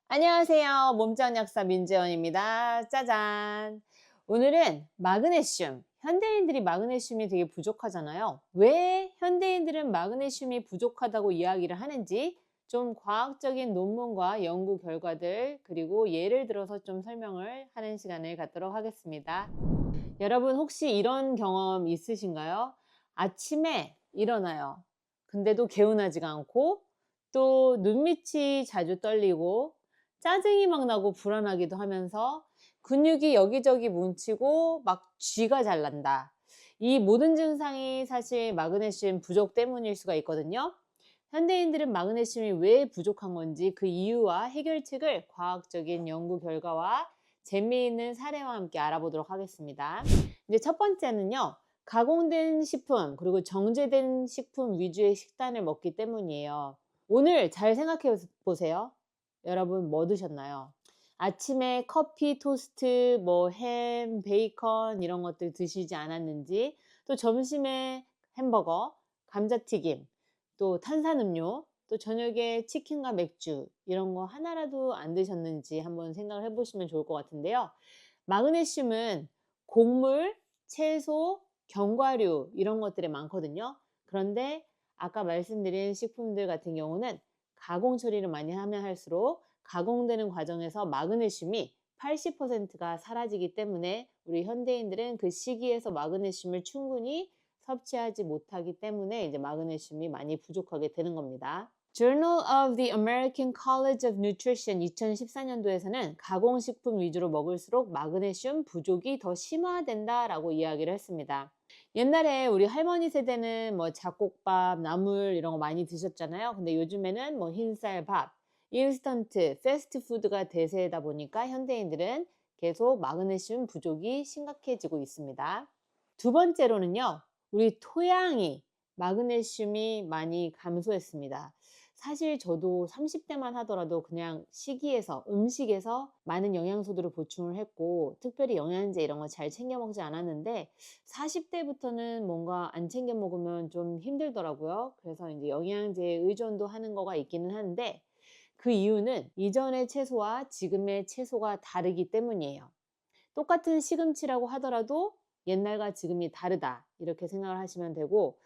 안녕하세요. 몸짱 약사 민재원입니다. 짜잔. 오늘은 마그네슘. 현대인들이 마그네슘이 되게 부족하잖아요. 왜 현대인들은 마그네슘이 부족하다고 이야기를 하는지 좀 과학적인 논문과 연구 결과들 그리고 예를 들어서 좀 설명을 하는 시간을 갖도록 하겠습니다. 여러분 혹시 이런 경험 있으신가요? 아침에 일어나요. 근데도 개운하지가 않고 또 눈밑이 자주 떨리고 짜증이 막 나고 불안하기도 하면서 근육이 여기저기 뭉치고 막 쥐가 잘 난다. 이 모든 증상이 사실 마그네슘 부족 때문일 수가 있거든요. 현대인들은 마그네슘이 왜 부족한 건지 그 이유와 해결책을 과학적인 연구 결과와 재미있는 사례와 함께 알아보도록 하겠습니다. 이제 첫 번째는요. 가공된 식품 그리고 정제된 식품 위주의 식단을 먹기 때문이에요. 오늘 잘 생각해 보세요. 여러분 뭐 드셨나요? 아침에 커피, 토스트, 뭐 햄, 베이컨 이런 것들 드시지 않았는지, 또 점심에 햄버거, 감자튀김, 또 탄산음료, 또 저녁에 치킨과 맥주 이런 거 하나라도 안 드셨는지 한번 생각을 해보시면 좋을 것 같은데요. 마그네슘은 곡물, 채소, 견과류 이런 것들에 많거든요. 그런데 아까 말씀드린 식품들 같은 경우는 가공 처리를 많이 하면 할수록 가공되는 과정에서 마그네슘이 80%가 사라지기 때문에 우리 현대인들은 그 시기에서 마그네슘을 충분히 섭취하지 못하기 때문에 이제 마그네슘이 많이 부족하게 되는 겁니다. Journal of the American College of Nutrition 2014년도에서는 가공식품 위주로 먹을수록 마그네슘 부족이 더 심화된다라고 이야기를 했습니다. 옛날에 우리 할머니 세대는 뭐 잡곡밥, 나물 이런 거 많이 드셨잖아요. 근데 요즘에는 뭐 흰쌀밥, 인스턴트, 패스트푸드가 대세다 보니까 현대인들은 계속 마그네슘 부족이 심각해지고 있습니다. 두 번째로는요, 우리 토양이 마그네슘이 많이 감소했습니다. 사실 저도 30대만 하더라도 그냥 식이에서, 음식에서 많은 영양소들을 보충을 했고, 특별히 영양제 이런 거 잘 챙겨 먹지 않았는데, 40대부터는 뭔가 안 챙겨 먹으면 좀 힘들더라고요. 그래서 이제 영양제에 의존도 하는 거가 있기는 한데, 그 이유는 이전의 채소와 지금의 채소가 다르기 때문이에요. 똑같은 시금치라고 하더라도 옛날과 지금이 다르다 이렇게 생각을 하시면 되고,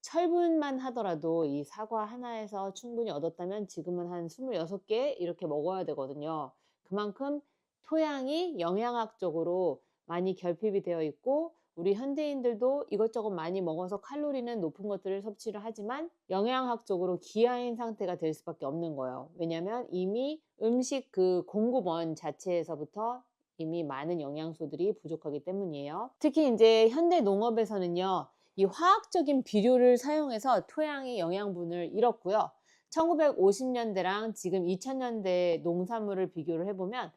철분만 하더라도 이 사과 하나에서 충분히 얻었다면 지금은 한 26개 이렇게 먹어야 되거든요. 그만큼 토양이 영양학적으로 많이 결핍이 되어 있고, 우리 현대인들도 이것저것 많이 먹어서 칼로리는 높은 것들을 섭취를 하지만 영양학적으로 기아인 상태가 될 수밖에 없는 거예요. 왜냐하면 이미 음식 그 공급원 자체에서부터 이미 많은 영양소들이 부족하기 때문이에요. 특히 이제 현대 농업에서는요, 이 화학적인 비료를 사용해서 토양의 영양분을 잃었고요. 1950년대랑 지금 2000년대 농산물을 비교를 해보면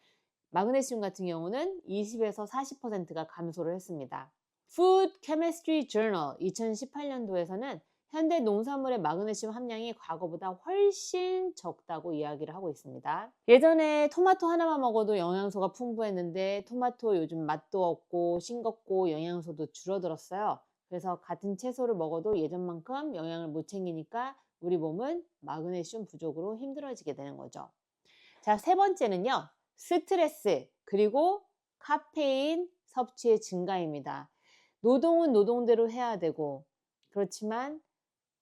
마그네슘 같은 경우는 20에서 40%가 감소를 했습니다. Food Chemistry Journal 2018년도에서는 현대 농산물의 마그네슘 함량이 과거보다 훨씬 적다고 이야기를 하고 있습니다. 예전에 토마토 하나만 먹어도 영양소가 풍부했는데 토마토 요즘 맛도 없고 싱겁고 영양소도 줄어들었어요. 그래서 같은 채소를 먹어도 예전만큼 영양을 못 챙기니까 우리 몸은 마그네슘 부족으로 힘들어지게 되는 거죠. 자, 세 번째는요. 스트레스 그리고 카페인 섭취의 증가입니다. 노동은 노동대로 해야 되고, 그렇지만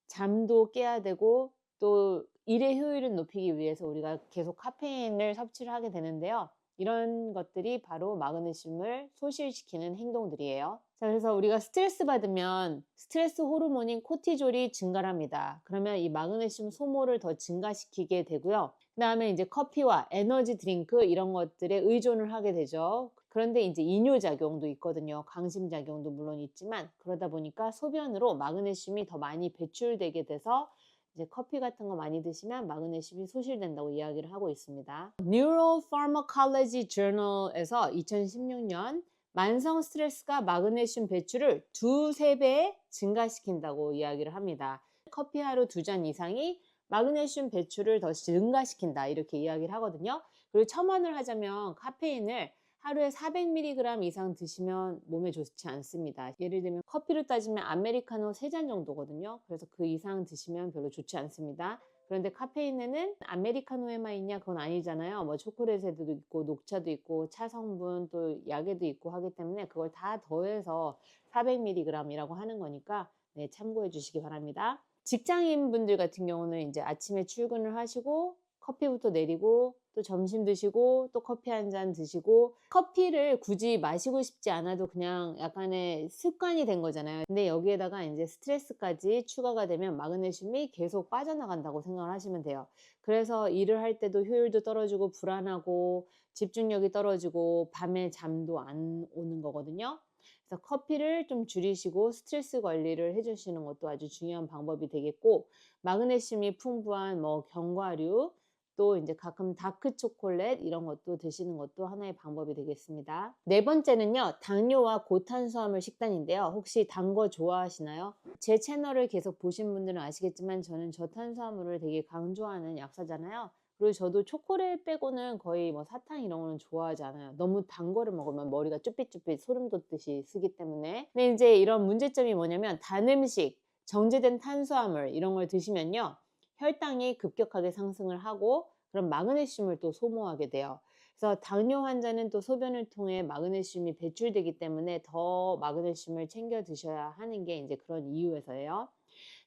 잠도 깨야 되고, 또 일의 효율을 높이기 위해서 우리가 계속 카페인을 섭취를 하게 되는데요. 이런 것들이 바로 마그네슘을 소실시키는 행동들이에요. 자, 그래서 우리가 스트레스 받으면 스트레스 호르몬인 코티졸이 증가합니다. 그러면 이 마그네슘 소모를 더 증가시키게 되고요. 그 다음에 이제 커피와 에너지 드링크 이런 것들에 의존을 하게 되죠. 그런데 이제 이뇨작용도 있거든요. 강심작용도 물론 있지만, 그러다 보니까 소변으로 마그네슘이 더 많이 배출되게 돼서 이제 커피 같은 거 많이 드시면 마그네슘이 소실된다고 이야기를 하고 있습니다. Neuropharmacology Journal에서 2016년 만성 스트레스가 마그네슘 배출을 2~3배 증가시킨다고 이야기를 합니다. 커피 하루 2잔 이상이 마그네슘 배출을 더 증가시킨다 이렇게 이야기를 하거든요. 그리고 첨언을 하자면 카페인을 하루에 400mg 이상 드시면 몸에 좋지 않습니다. 예를 들면 커피로 따지면 아메리카노 3잔 정도거든요. 그래서 그 이상 드시면 별로 좋지 않습니다. 그런데 카페인에는 아메리카노에만 있냐? 그건 아니잖아요. 뭐 초콜릿에도 있고 녹차도 있고 차 성분 또 약에도 있고 하기 때문에 그걸 다 더해서 400mg이라고 하는 거니까 네, 참고해 주시기 바랍니다. 직장인분들 같은 경우는 이제 아침에 출근을 하시고 커피부터 내리고 또 점심 드시고 또 커피 한 잔 드시고 커피를 굳이 마시고 싶지 않아도 그냥 약간의 습관이 된 거잖아요. 근데 여기에다가 이제 스트레스까지 추가가 되면 마그네슘이 계속 빠져나간다고 생각을 하시면 돼요. 그래서 일을 할 때도 효율도 떨어지고 불안하고 집중력이 떨어지고 밤에 잠도 안 오는 거거든요. 그래서 커피를 좀 줄이시고 스트레스 관리를 해주시는 것도 아주 중요한 방법이 되겠고, 마그네슘이 풍부한 뭐 견과류, 또 이제 가끔 다크 초콜릿 이런 것도 드시는 것도 하나의 방법이 되겠습니다. 네 번째는요, 당뇨와 고탄수화물 식단인데요. 혹시 단 거 좋아하시나요? 제 채널을 계속 보신 분들은 아시겠지만 저는 저탄수화물을 되게 강조하는 약사잖아요. 그리고 저도 초콜릿 빼고는 거의 뭐 사탕 이런 거는 좋아하지 않아요. 너무 단 거를 먹으면 머리가 쭈삣쭈삣 소름 돋듯이 쓰기 때문에. 근데 이제 이런 문제점이 뭐냐면 단 음식, 정제된 탄수화물 이런 걸 드시면요, 혈당이 급격하게 상승을 하고 그럼 마그네슘을 또 소모하게 돼요. 그래서 당뇨 환자는 또 소변을 통해 마그네슘이 배출되기 때문에 더 마그네슘을 챙겨 드셔야 하는 게 이제 그런 이유에서예요.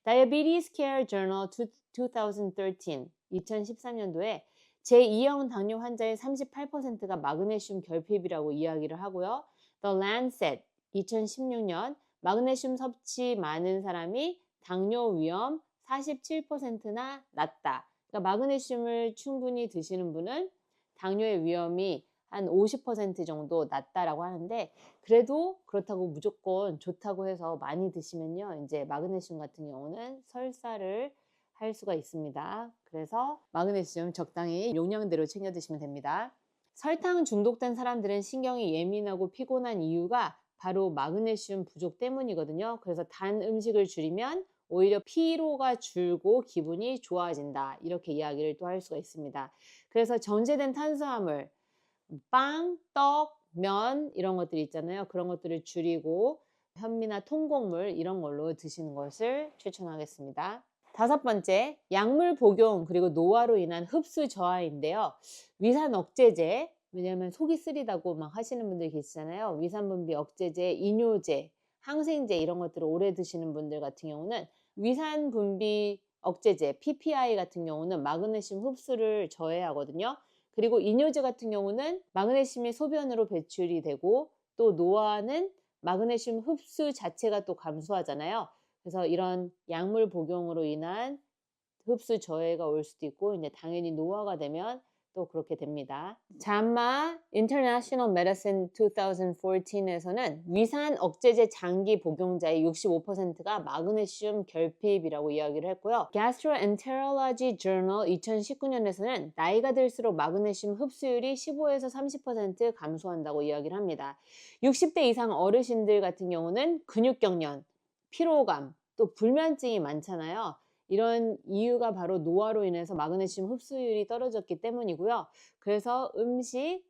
Diabetes Care Journal 2013, 2013년도에 제2형 당뇨 환자의 38%가 마그네슘 결핍이라고 이야기를 하고요. The Lancet 2016년 마그네슘 섭취 많은 사람이 당뇨 위험 47%나 낮다. 그러니까 마그네슘을 충분히 드시는 분은 당뇨의 위험이 한 50% 정도 낮다라고 하는데, 그래도 그렇다고 무조건 좋다고 해서 많이 드시면요, 이제 마그네슘 같은 경우는 설사를 할 수가 있습니다. 그래서 마그네슘 적당히 용량대로 챙겨 드시면 됩니다. 설탕 중독된 사람들은 신경이 예민하고 피곤한 이유가 바로 마그네슘 부족 때문이거든요. 그래서 단 음식을 줄이면 오히려 피로가 줄고 기분이 좋아진다, 이렇게 이야기를 또 할 수가 있습니다. 그래서 정제된 탄수화물, 빵, 떡, 면 이런 것들이 있잖아요. 그런 것들을 줄이고 현미나 통곡물 이런 걸로 드시는 것을 추천하겠습니다. 다섯 번째, 약물 복용 그리고 노화로 인한 흡수 저하인데요. 위산 억제제, 왜냐하면 속이 쓰리다고 막 하시는 분들 계시잖아요. 위산 분비 억제제, 이뇨제, 항생제 이런 것들을 오래 드시는 분들 같은 경우는 위산 분비 억제제, PPI 같은 경우는 마그네슘 흡수를 저해하거든요. 그리고 이뇨제 같은 경우는 마그네슘이 소변으로 배출이 되고, 또 노화는 마그네슘 흡수 자체가 또 감소하잖아요. 그래서 이런 약물 복용으로 인한 흡수 저해가 올 수도 있고, 이제 당연히 노화가 되면 또 그렇게 됩니다. JAMA International Medicine 2014에서는 위산 억제제 장기 복용자의 65%가 마그네슘 결핍이라고 이야기를 했고요. Gastroenterology Journal 2019년에서는 나이가 들수록 마그네슘 흡수율이 15에서 30% 감소한다고 이야기를 합니다. 60대 이상 어르신들 같은 경우는 근육경련, 피로감, 또 불면증이 많잖아요. 이런 이유가 바로 노화로 인해서 마그네슘 흡수율이 떨어졌기 때문이고요. 그래서 음식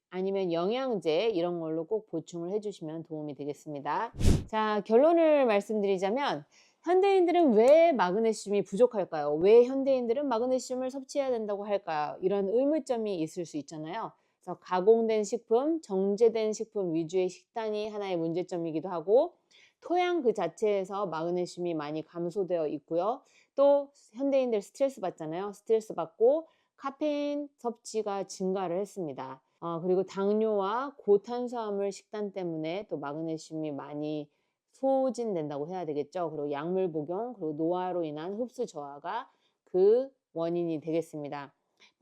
아니면 영양제 이런 걸로 꼭 보충을 해주시면 도움이 되겠습니다. 자, 결론을 말씀드리자면 현대인들은 왜 마그네슘이 부족할까요? 왜 현대인들은 마그네슘을 섭취해야 된다고 할까요? 이런 의문점이 있을 수 있잖아요. 그래서 가공된 식품, 정제된 식품 위주의 식단이 하나의 문제점이기도 하고, 토양 그 자체에서 마그네슘이 많이 감소되어 있고요. 또 현대인들 스트레스 받잖아요. 스트레스 받고 카페인 섭취가 증가를 했습니다. 그리고 당뇨와 고탄수화물 식단 때문에 또 마그네슘이 많이 소진된다고 해야 되겠죠. 그리고 약물 복용, 그리고 노화로 인한 흡수 저하가 그 원인이 되겠습니다.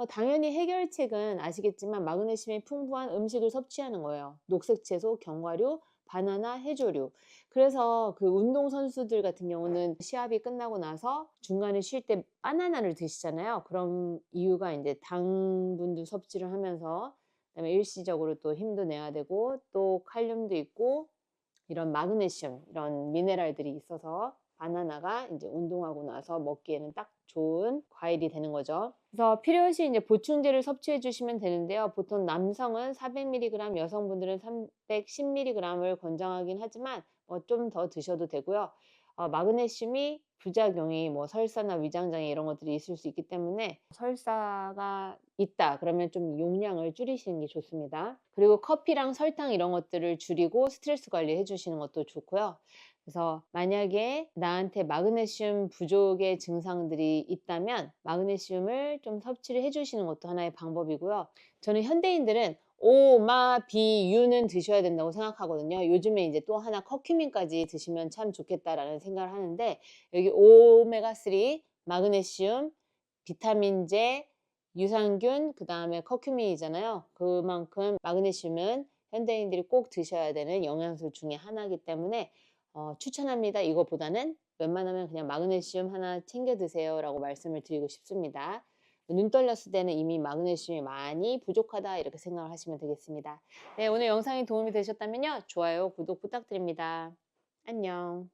당연히 해결책은 아시겠지만 마그네슘이 풍부한 음식을 섭취하는 거예요. 녹색 채소, 견과류, 바나나, 해조류. 그래서 그 운동선수들 같은 경우는 시합이 끝나고 나서 중간에 쉴 때 바나나를 드시잖아요. 그런 이유가 이제 당분도 섭취를 하면서, 그다음에 일시적으로 또 힘도 내야 되고, 또 칼륨도 있고 이런 마그네슘, 이런 미네랄들이 있어서 바나나가 이제 운동하고 나서 먹기에는 딱 좋은 과일이 되는 거죠. 그래서 필요시 이제 보충제를 섭취해 주시면 되는데요. 보통 남성은 400mg, 여성분들은 310mg을 권장하긴 하지만 좀 더 드셔도 되고요. 마그네슘이 부작용이 뭐 설사나 위장장애 이런 것들이 있을 수 있기 때문에 설사가 있다 그러면 좀 용량을 줄이시는 게 좋습니다. 그리고 커피랑 설탕 이런 것들을 줄이고 스트레스 관리해 주시는 것도 좋고요. 그래서 만약에 나한테 마그네슘 부족의 증상들이 있다면 마그네슘을 좀 섭취를 해 주시는 것도 하나의 방법이고요. 저는 현대인들은 오, 마, 비, 유는 드셔야 된다고 생각하거든요. 요즘에 이제 또 하나 커큐민까지 드시면 참 좋겠다라는 생각을 하는데 여기 오메가3, 마그네슘, 비타민제, 유산균, 그 다음에 커큐민이잖아요. 그만큼 마그네슘은 현대인들이 꼭 드셔야 되는 영양소 중에 하나이기 때문에 추천합니다. 이거보다는 웬만하면 그냥 마그네슘 하나 챙겨 드세요 라고 말씀을 드리고 싶습니다. 눈 떨렸을 때는 이미 마그네슘이 많이 부족하다 이렇게 생각을 하시면 되겠습니다. 네, 오늘 영상이 도움이 되셨다면요. 좋아요, 구독 부탁드립니다. 안녕.